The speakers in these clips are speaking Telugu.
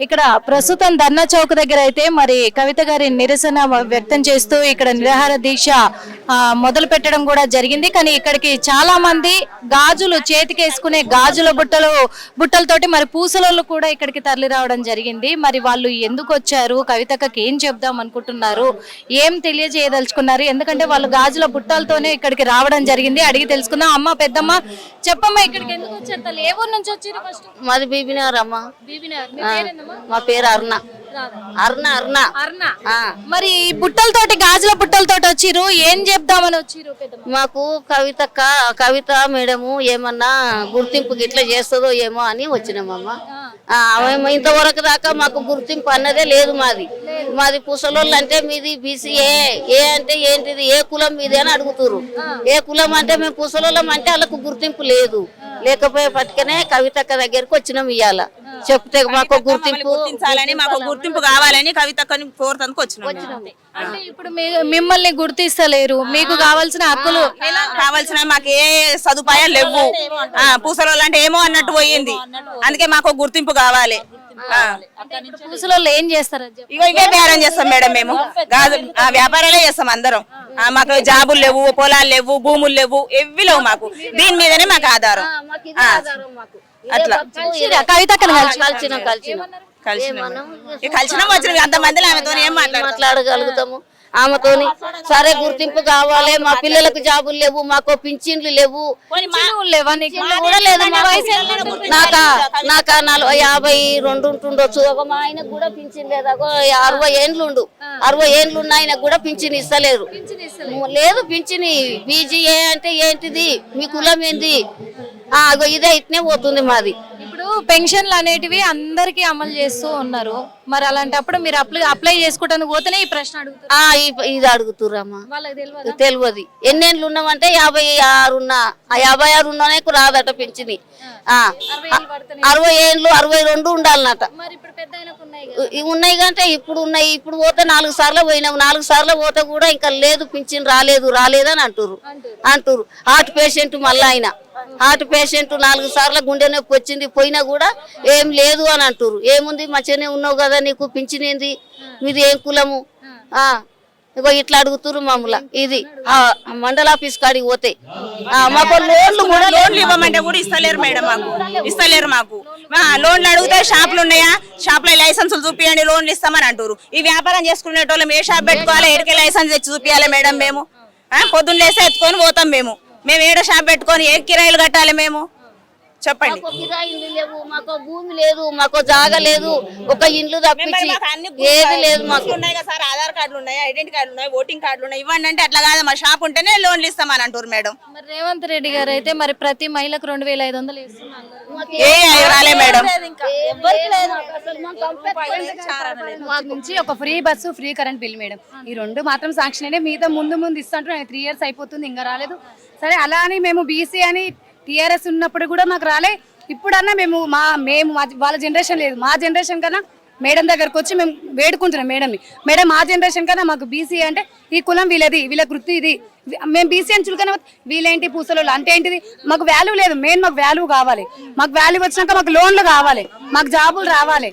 ఇక్కడ ప్రస్తుతం ధర్నా చౌక్ దగ్గర అయితే మరి కవిత గారి నిరసన వ్యక్తం చేస్తూ ఇక్కడ నిరాహార దీక్ష మొదలు పెట్టడం కూడా జరిగింది. కానీ ఇక్కడికి చాలా మంది గాజులు చేతికి వేసుకునే గాజుల బుట్టలతోటి మరి పూసలు కూడా ఇక్కడికి తరలి రావడం జరిగింది. మరి వాళ్ళు ఎందుకు వచ్చారు, కవితకి ఏం చెప్దాం అనుకుంటున్నారు, ఏం తెలియజేయదలుచుకున్నారు, ఎందుకంటే వాళ్ళు గాజుల బుట్టలతోనే ఇక్కడికి రావడం జరిగింది. అడిగి తెలుసుకుందాం. అమ్మ, పెద్దమ్మ, చెప్పమ్మా, ఇక్కడికి ఎందుకు వచ్చారు? తల్లి, ఏ ఊరు నుంచి వచ్చారు? ఫస్ట్ మాది బీబీనగర్ అమ్మ. మా పేరు అరుణ. అరుణ అరుణ అరుణ. మరి ఈ బుట్టలతోటి, గాజుల బుట్టలతోటి వచ్చిరు, ఏం చెప్దామని వచ్చిరు? మాకు కవిత మేడము ఏమన్నా గుర్తింపు గిట్లా చేస్తుందో ఏమో అని వచ్చినామమ్మ. ఇంతవరకు దాకా మాకు గుర్తింపు అన్నదే లేదు. మాది పుసలోళ్ళు అంటే మీది బీసీఏ, ఏ అంటే ఏంటిది, ఏ కులం మీది అని అడుగుతురు. ఏ కులం అంటే మేము పుసలోళ్ళం అంటే వాళ్ళకు గుర్తింపు లేదు. లేకపోయే పట్టుకనే కవితక్క దగ్గరకు వచ్చినాం. ఇవాళ చెప్తే మాకు గుర్తింపు కావాలని కవితక్కని కోరతానికి వచ్చినాం. అంటే ఇప్పుడు మిమ్మల్ని గుర్తిస్తలేరు, మీకు కావాల్సిన హక్కులు కావాల్సిన మాకు ఏ సదుపాయాలు లేవు. పూసలోళ్ళు అంటే ఏమో అన్నట్టు పోయింది. అందుకే మాకు గుర్తింపు కావాలి. పూసలో ఏం చేస్తారు? ఇవే బేరం చేస్తాం మేడం. మేము వ్యాపారాలే చేస్తాం అందరం. మాకు జాబులు లేవు, పొలాలు లేవు, భూములు లేవు, ఎవ్వి లేవు మాకు. దీని మీదనే మాకు ఆధారం. అట్లా కవితక్కని కలిసినాం వచ్చిన అంతమందిలో ఆమెతో ఏం మాట్లాడగలుగుతాము. ఆమెతోని సరే గుర్తింపు కావాలి. మా పిల్లలకు జాబులు లేవు, మాకు పింఛన్లు లేవు. నాకు 52 ఉంటుండొచ్చు. మా ఆయనకు కూడా పింఛన్ లేదా, 60 ఏండ్లు ఉండు. 60 ఏండ్లు ఉన్న ఆయనకు కూడా పింఛన్ ఇస్తలేరు. లేదు పింఛన్. బీజీఏ అంటే ఏంటిది, మీ కులం ఏంది? ఇదే ఇట్నే పోతుంది మాది. ఇప్పుడు పెన్షన్లు అనేటివి అందరికి అమలు చేస్తూ ఉన్నారు. మరి అలాంటప్పుడు మీరు అప్లై చేసుకోవడానికి పోతేనే ఈ ప్రశ్న అడుగుతారు. ఇది అడుగుతుర్రమ్మా. తెలియదు. ఎన్నేళ్ళు ఉన్నామంటే 56 ఉన్నా. 56 ఉన్నానే రాదట పింఛని. 60 ఏళ్ళు 62 ఉండాలన్నట. ఉన్నాయి కంటే ఇప్పుడు ఉన్నాయి. ఇప్పుడు పోతే 4 సార్లు పోయినాము. 4 సార్లు పోతే కూడా ఇంకా లేదు పింఛన్, రాలేదు అని అంటురు. హార్ట్ పేషెంట్ మళ్ళీ ఆయన హార్ట్ పేషెంట్ 4 సార్లు గుండె నొప్పి వచ్చింది, పోయినా కూడా ఏం లేదు అని అంటారు. ఏముంది, మంచిగానే ఉన్నావు కదా, నీకు పింఛనేంది, మీది ఏం కులము, ఇగో ఇట్లా అడుగుతురు మమ్మల్ని. ఇది మండల ఆఫీస్ కాడికి పోతే మాకు లోన్లు ఇవ్వమంటే కూడా ఇస్తలేరు మేడం. మాకు లోన్లు అడిగితే షాపులు ఉన్నాయా, షాపులో లైసెన్సులు చూపియండి, లోన్లు ఇస్తామని అంటారు. ఈ వ్యాపారం చేసుకునేటోళ్ళం ఏ షాప్ పెట్టుకోవాలి, ఎడికే లైసెన్స్ తెచ్చి చూపించాలి మేడం. మేము పొద్దున్న లేసి ఎత్తుకొని పోతాం. మేము ఏడో షాప్ పెట్టుకొని ఏ కిరాయిలు కట్టాలి? మేము చెప్పండి. కిరాయిలు లేవు, మాకు భూమి లేదు, మాకు జాగా లేదు, ఒక ఇండ్లు తప్పించి ఏది లేదు. మాకు ఉన్నాయి కదా సార్, ఆధార్ కార్డులు ఉన్నాయి, ఐడెంటి కార్డులు ఉన్నాయి, ఓటింగ్ కార్డులు ఉన్నాయి. ఇవ్వండి అంటే అట్లా కాదు, మా షాప్ ఉంటేనే లోన్లు ఇస్తామని అంటారు మేడం. మరి రేవంత్ రెడ్డి గారు అయితే మరి ప్రతి మహిళకు 2500 ఇస్తున్నారు. రాలే మేడం. నుంచి ఒక free bus, free current bill madam. ఈ 2 మాత్రం సాంక్షన్ అయినా, మిగతా ముందు ఇస్తాంటారు. 3 years అయిపోతుంది, ఇంకా రాలేదు. సరే అలా అని మేము బీసీ అని టీఆర్ఎస్ ఉన్నప్పుడు కూడా మాకు రాలే. ఇప్పుడన్నా మేము వాళ్ళ జనరేషన్ లేదు, మా జనరేషన్ కన్నా మేడం దగ్గరకు వచ్చి మేము వేడుకుంటున్నాం మేడం మా జనరేషన్ కన్నా మాకు బీసీ అంటే ఈ కులం వీళ్ళది, వీళ్ళ వృత్తి ఇది, మేము బీసీ అని చులకన వీళ్ళేంటి పూసలు అంటే ఏంటిది, మాకు వాల్యూ లేదు. మాకు వాల్యూ కావాలి. మాకు వాల్యూ వచ్చినాక మాకు లోన్లు కావాలి, మాకు జాబులు రావాలి,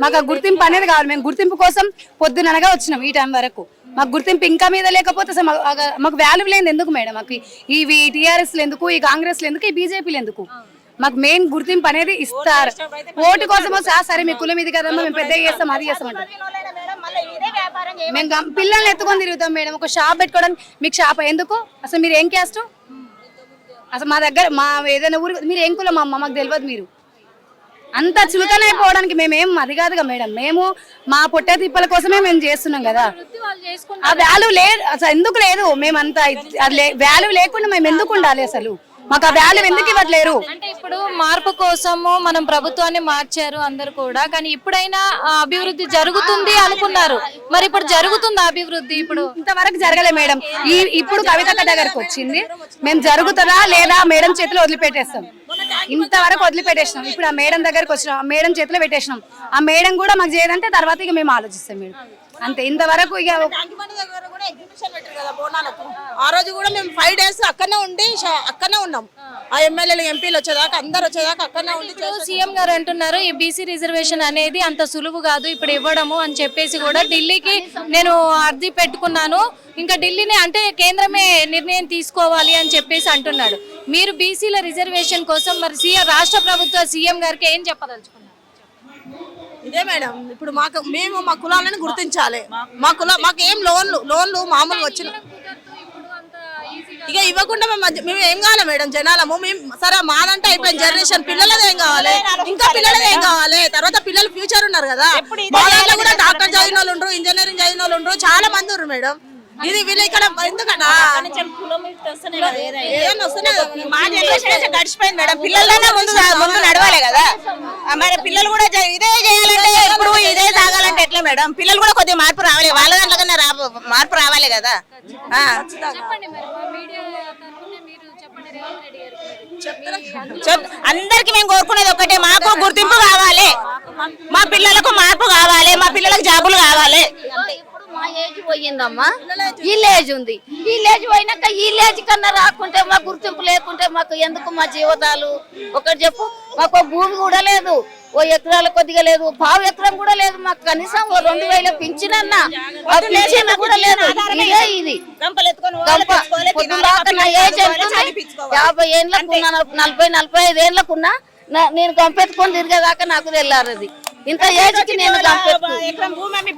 మాకు ఆ గుర్తింపు అనేది కావాలి. మేము గుర్తింపు కోసం పొద్దుననగా వచ్చినాం ఈ టైం వరకు. మాకు గుర్తింపు ఇంకా మీద లేకపోతే మాకు వాల్యూ లేదు. ఎందుకు మేడం మాకు ఈ టీఆర్ఎస్లు ఎందుకు, ఈ కాంగ్రెస్లు ఎందుకు, ఈ బీజేపీలు ఎందుకు? మాకు మెయిన్ గుర్తింపు అనేది ఇస్తారు. ఓటు కోసం సరే మీ కులం ఇది కదమ్మా, మేము పెద్దగా చేస్తాం, అది చేస్తామంటారు. మేము పిల్లల్ని ఎత్తుకొని తిరుగుతాం మేడం. ఒక షాప్ పెట్టుకోవడానికి మీకు షాప్ ఎందుకు? అసలు మీరు ఏం క్యాస్ట్? అసలు మా దగ్గర ఏదైనా ఊరు మీరు ఏం కులం అమ్మ మాకు తెలియదు. మీరు అంత చులకనైపోవడానికి మేమేం అది కాదుగా మేడం. మేము మా పొట్ట తిప్పల కోసమే మేము చేస్తున్నాం కదా. ఆ వాల్యూ లేదు అసలు. ఎందుకు లేదు? మేమంతా వాల్యూ లేకుండా మేము ఎందుకు ఉండాలి? అసలు మాకు ఆ వాల్యూ ఎందుకు ఇవ్వట్లేరు? అంటే ఇప్పుడు మార్పు కోసము మనం ప్రభుత్వాన్ని మార్చారు అందరు కూడా, కానీ ఇప్పుడైనా అభివృద్ధి జరుగుతుంది అనుకున్నారు. మరి ఇప్పుడు జరుగుతుందా అభివృద్ధి? ఇప్పుడు ఇంతవరకు జరగలే మేడం. ఇప్పుడు కవితక్క దగ్గరకు వచ్చింది, మేము జరుగుతుందా లేదా మేడం చేతిలో వదిలిపెట్టేస్తాం. ఇంతవరకు వదిలిపెట్టేసినాం. ఇప్పుడు ఆ మేడం దగ్గరకు వచ్చినాం, ఆ మేడం చేతిలో పెట్టేసినాం. ఆ మేడం కూడా మాకు చేయదంటే తర్వాత ఇక మేము ఆలోచిస్తాం మేడం. అంతే ఇంతవరకు ఇక ట్యాంకిబండ్ దగ్గర కూడా ఎగ్జిబిషన్ పెట్టారు కదా బోనాలకు. ఆ రోజు కూడా మేము 5 days అక్కడనే ఉండి అక్కడనే ఉన్నాం. ఆ ఎమ్మెల్యేలు ఎంపీలు వచ్చేదాకా అందరు వచ్చేదాకా అక్కడనే ఉండి సీఎం గారు అంటున్నారు ఈ బీసీ రిజర్వేషన్ అనేది అంత సులువు కాదు ఇప్పుడు ఇవ్వడము అని చెప్పేసి కూడా ఢిల్లీకి నేను అర్జీ పెట్టుకున్నాను, ఇంకా ఢిల్లీని అంటే కేంద్రమే నిర్ణయం తీసుకోవాలి అని చెప్పేసి అంటున్నాడు. మీరు బీసీల రిజర్వేషన్ కోసం మరి రాష్ట్ర ప్రభుత్వ సీఎం గారికి ఏం చెప్పదలుచుకున్నారు? ఇదే మేడం ఇప్పుడు మేము మా కులాలను గుర్తించాలి. మాకు ఏం లోన్లు మామూలుగా వచ్చిన ఇక ఇవ్వకుండా మేము ఏం కావాలి మేడం జనాలము. మేము సరే మాదంటే అయిపోయింది జనరేషన్, పిల్లలది ఏం కావాలి, ఇంకా పిల్లలది ఏం కావాలి, తర్వాత పిల్లలు ఫ్యూచర్ ఉన్నారు కదా. మా దాంట్లో కూడా డాక్టర్ చదివిన వాళ్ళు ఉండరు, ఇంజనీరింగ్ చదివిన వాళ్ళు ఉండరు, చాలా మంది ఉన్నారు మేడం. ఇది వీళ్ళు ఇక్కడ ఎందుకన్నా మా జనరేషన్ గడిచిపోయింది మేడం. పిల్లలైనా ముందు నడవాలి కదా. మరి పిల్లలు కూడా ఇదే చేయాలంటే ఇప్పుడు ఇదే తాగాలంటే ఎట్లా మేడం? పిల్లలు కూడా కొద్దిగా మార్పు రావాలి, వాళ్ళ దాంట్లో కన్నా మార్పు రావాలి కదా. అందరికి మేము కోరుకునేది ఒకటే, మాకు గుర్తింపు కావాలి, మా పిల్లలకు మార్పు కావాలి, మా పిల్లలకు జాబులు కావాలి. ఇప్పుడు మా ఏజ్ పోయిందమ్మా, విలేజ్ ఉంది. విలేజ్ పోయినాక విలేజ్ కన్నా రాకుంటే మాకు గుర్తింపు లేకుంటే మాకు ఎందుకు మా జీవితాలు? ఒకటి చెప్పు, మాకు భూమి కూడా లేదు, ఓ ఎకరాల కొద్దిగా లేదు, పావు ఎకరం కూడా లేదు మాకు. కనీసం ఓ 2000 పింఛనన్నా పింఛన్ కూడా లేదు. ఇదే ఇది నా ఏజ్ ఎంతుంది? 50 ఏళ్ళకున్నా, 40-45 ఏళ్ళకున్నా నేను గంపెత్తుకొని తిరిగేదాకా నాకు తెల్లారది. ఇంత ఏజ్ కి నేను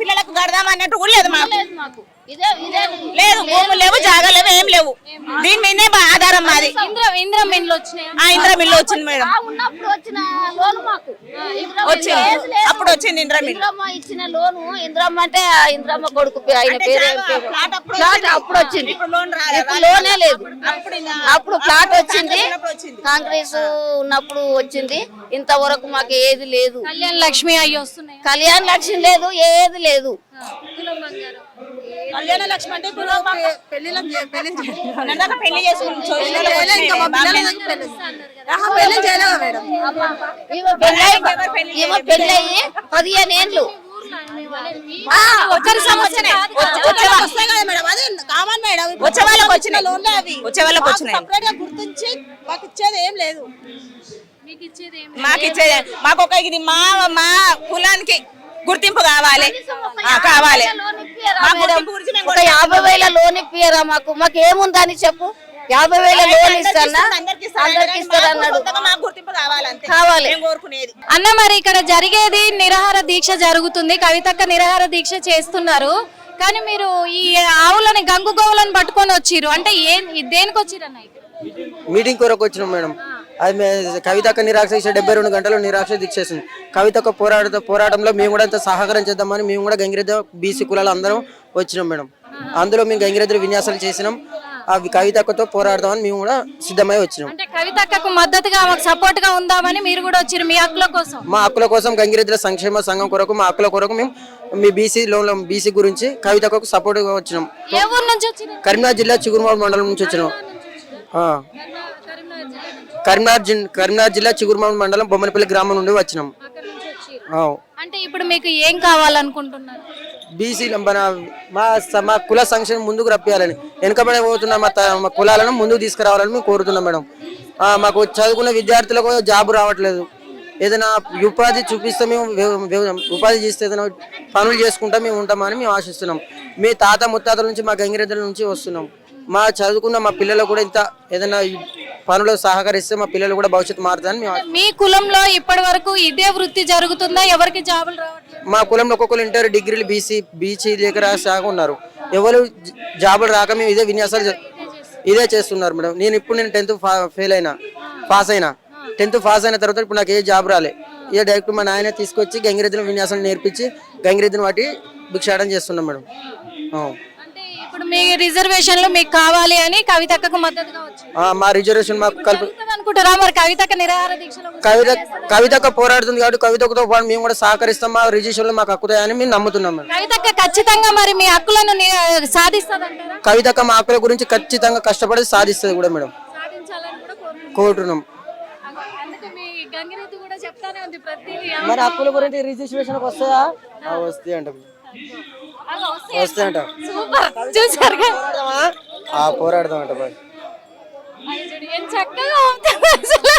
పిల్లలకు గడదాం అన్నట్టు కూడా లేదు మాకు. లేదు, భూములు లేవు, జాగా లేవు, ఏం లేవు. దీని మీదే ఆధారం మాది. ఇంద్ర మిల్లు వచ్చినాయి, ఇంద్ర మిల్లు వచ్చింది మేడం. ఉన్నప్పుడు వచ్చిన లోన్ మాకు వచ్చింది, అప్పుడు వచ్చింది ఇంద్ర మిల్లు. ఇంద్రమ్మ ఇచ్చిన లోను. ఇంద్రమ్మ అంటే ఇంద్రమ్మ కొడుకు ఆయన పేరు అప్పుడు వచ్చింది. ఇప్పుడు లోనే లేదు. అప్పుడు ప్లాట్ వచ్చింది, కాంగ్రెస్ ఉన్నప్పుడు వచ్చింది. ఇంతవరకు మాకు ఏది లేదు. కళ్యాణ్ లక్ష్మి అయ్యి వస్తున్నాయి, కళ్యాణ లక్ష్మి లేదు, ఏది లేదు. కళ్యాణ లక్ష్మి అంటే ఇప్పుడు పెళ్లి చేయలేదు మేడం. ఈమె పెళ్ళయి 15 ఏళ్ళు. ఒకరి సమస్యనే వస్తాయి కదా మేడం, అది కామన్ మేడం. వచ్చే వాళ్ళకి వచ్చిన లోన్లే అవి, వచ్చే వాళ్ళకి వచ్చినాయి. సపరేట్ గా గుర్తించి మాకు ఇచ్చేది ఏం లేదు. మాకు ఒక ఇది మా కులానికి గుర్తింపు కావాలి. ఒక 50,000 లోన్ ఇప్పియరా మాకు? మాకు ఏముందని చెప్పు. 50,000 లోన్ ఇస్తానా? అందరికి ఇస్తారన్నాడు. కావాలి. అన్న మరి ఇక్కడ జరిగేది నిరాహార దీక్ష జరుగుతుంది, కవితక్క నిరాహార దీక్ష చేస్తున్నారు. కానీ మీరు ఈ ఆవులని గంగు గోవులను పట్టుకొని వచ్చిర్రు అంటే దేనికి వచ్చిర్రు అన్న? మీటింగ్ కొరకు వచ్చినాం మేడం. అది కవితక్క నిరాక్ష 72 గంటలు నిరాక్ష దీక్ష చేసింది. కవితక్క పోరాటంలో మేము కూడా అంత సహకారం చేద్దామని మేము కూడా గంగిరెద్దు బీసీ కులాలు అందరం వచ్చినాం మేడం. అందులో మేము గంగిరెద్దులు విన్యాసాలు చేసినాం. అవి కవితక్కతో పోరాడదామని మేము కూడా సిద్ధమై వచ్చినాం. అంటే కవితక్కకు మద్దతుగా సపోర్ట్ గా ఉందామని మీరు కూడా వచ్చారు మీ హక్కుల కోసం? మా హక్కుల కోసం గంగిరెద్దుల సంక్షేమ సంఘం కొరకు మా హక్కుల కొరకు మేము మీ బీసీ గురించి కవితక్కకు సపోర్ట్ గా వచ్చినాం. ఏ ఊరు నుంచి వచ్చినారు? కరీంనగర్ జిల్లా చిగురుమాడు మండలం నుంచి వచ్చినాం. కరీంనగర్ జిల్లా చిగురుమాడు మండలం బొమ్మనపల్లి గ్రామం నుండి వచ్చినాం. అంటే ఇప్పుడు మీకు ఏం కావాలనుకుంటున్నారు? బీసీ మా కుల సంక్షేమం ముందుకు రప్పియాలని, వెనుకబడి పోతున్న మా కులాలను ముందుకు తీసుకురావాలని మేము కోరుతున్నాం మేడం. మాకు చదువుకున్న విద్యార్థులకు జాబ్ రావట్లేదు. ఏదైనా ఉపాధి చూపిస్తే మేము ఉపాధి చేస్తే ఏదైనా పనులు చేసుకుంటా మేము ఉంటామని మేము ఆశిస్తున్నాం. మీ తాత ముత్తాతల నుంచి మా గంగిరెద్దుల నుంచి వస్తున్నాం. మా చదువుకున్న మా పిల్లలకు కూడా ఇంత ఏదైనా పనులు సహకరిస్తే మా పిల్లలు కూడా భవిష్యత్తు మారుతుందని మేము. మీ కులంలో ఇప్పటి వరకు ఇదే వృత్తి జరుగుతుందా? ఎవరికి జాబులు రావట్లేదు? మా కులంలో ఒక్కొక్కరు ఇంటర్ డిగ్రీలు బీసీ దగ్గర సాగు ఉన్నారు. ఎవరు జాబులు రాక మేము ఇదే విన్యాసాలు ఇదే చేస్తున్నారు మేడం. నేను 10th పాస్ అయినా 10th పాస్ అయిన తర్వాత ఇప్పుడు నాకు ఏ జాబ్ రాలే. ఇదే డైరెక్ట్ మా నాయన తీసుకొచ్చి గంగిరెద్దుల విన్యాసాలు నేర్పించి గంగిరెద్దుని వాటి భిక్షాటం చేస్తున్నాం మేడం. ఇప్పుడు మీ రిజర్వేషన్లు మీకు కావాలి అని కవితక్కకు మద్దతుగా వచ్చింది. మా రిజర్వేషన్ మాకు అనుకుంటారా? మరి కవితక్క నిరాహార దీక్షలో కవితక్క పోరాడుతుంది కాబట్టి కవితక్కతో పాటు మేము కూడా సహకరిస్తాం. మా రిజర్వేషన్లు మాకు హక్కుతాయని మేము నమ్ముతున్నాం. కవితక్క ఖచ్చితంగా మరి మీ హక్కులను సాధిస్తుందంటారా? కవితక్క మా హక్కుల గురించి ఖచ్చితంగా కష్టపడి సాధిస్తుంది కూడా మేడం. కోరుతున్నాం. మరి హక్కుల గురించి రిజిస్ట్రేషన్ వస్తుందా? వస్తాయి అంట. వస్తాయంట సూపర్ చూసారుగా పోరాడదామంట బాయ్. ఎంత చక్కగా ఊపుతుంది అసలు.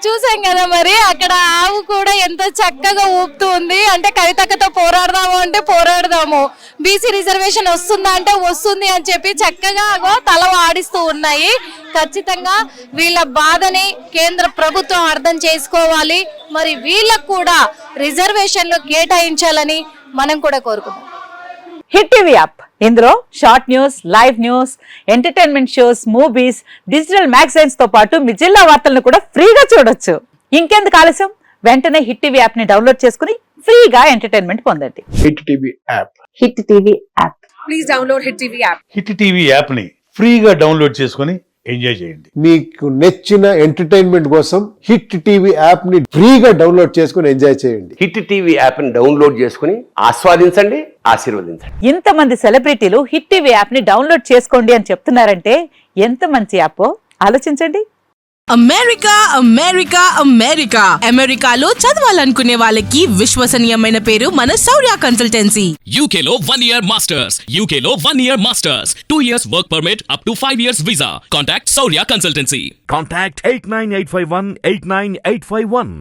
చూసాం కదా మరి అక్కడ ఆవు కూడా ఎంత చక్కగా ఊపుతూ ఉంది. అంటే కవితక్కతో పోరాడదాము అంటే పోరాడదాము, బీసీ రిజర్వేషన్ వస్తుందా అంటే వస్తుంది అని చెప్పి చక్కగా తల ఆడిస్తూ ఉన్నాయి. ఖచ్చితంగా వీళ్ళ బాధని కేంద్ర ప్రభుత్వం అర్థం చేసుకోవాలి, మరి వీళ్ళకు కూడా రిజర్వేషన్లు కేటాయించాలని మనం కూడా కోరుకుందాం. హిట్ టీవీ యాప్ ఇందులో short news, live news, entertainment shows, movies, digital magazines తో పాటు మీ జిల్లా వార్తలను కూడా ఫ్రీగా చూడొచ్చు. ఇంకెందుకు ఆలస్యం, వెంటనే హిట్ టీవీ యాప్ ని డౌన్లోడ్ చేసుకుని ఫ్రీగా ఎంటర్టైన్మెంట్ పొందండి. Hit TV app. Hit TV app. Please download hit TV app. Hit TV app ని ఫ్రీగా డౌన్లోడ్ చేసుకొని ఎంజాయ్ చేయండి. మీకు నచ్చిన ఎంటర్టైన్మెంట్ కోసం హిట్ టీవీ యాప్ ని ఫ్రీగా డౌన్లోడ్ చేసుకుని ఎంజాయ్ చేయండి. హిట్ టీవీ యాప్ ని డౌన్లోడ్ చేసుకుని ఆస్వాదించండి, ఆశీర్వదించండి. ఇంతమంది సెలబ్రిటీలు హిట్ టీవీ యాప్ ని డౌన్లోడ్ చేసుకోండి అని చెప్తున్నారంటే ఎంత మంచి యాప్ ఆలోచించండి. అమెరికా అమెరికా అమెరికా అమెరికాలో చదవాలనుకునే వాళ్ళకి విశ్వసనీయమైన పేరు మన శౌర్య కన్సల్టెన్సీ. UK లో 1 year masters, UK లో 1 year masters, 2 years work permit up to 5 years visa. Contact Saurya Consultancy. Contact 89851 89851.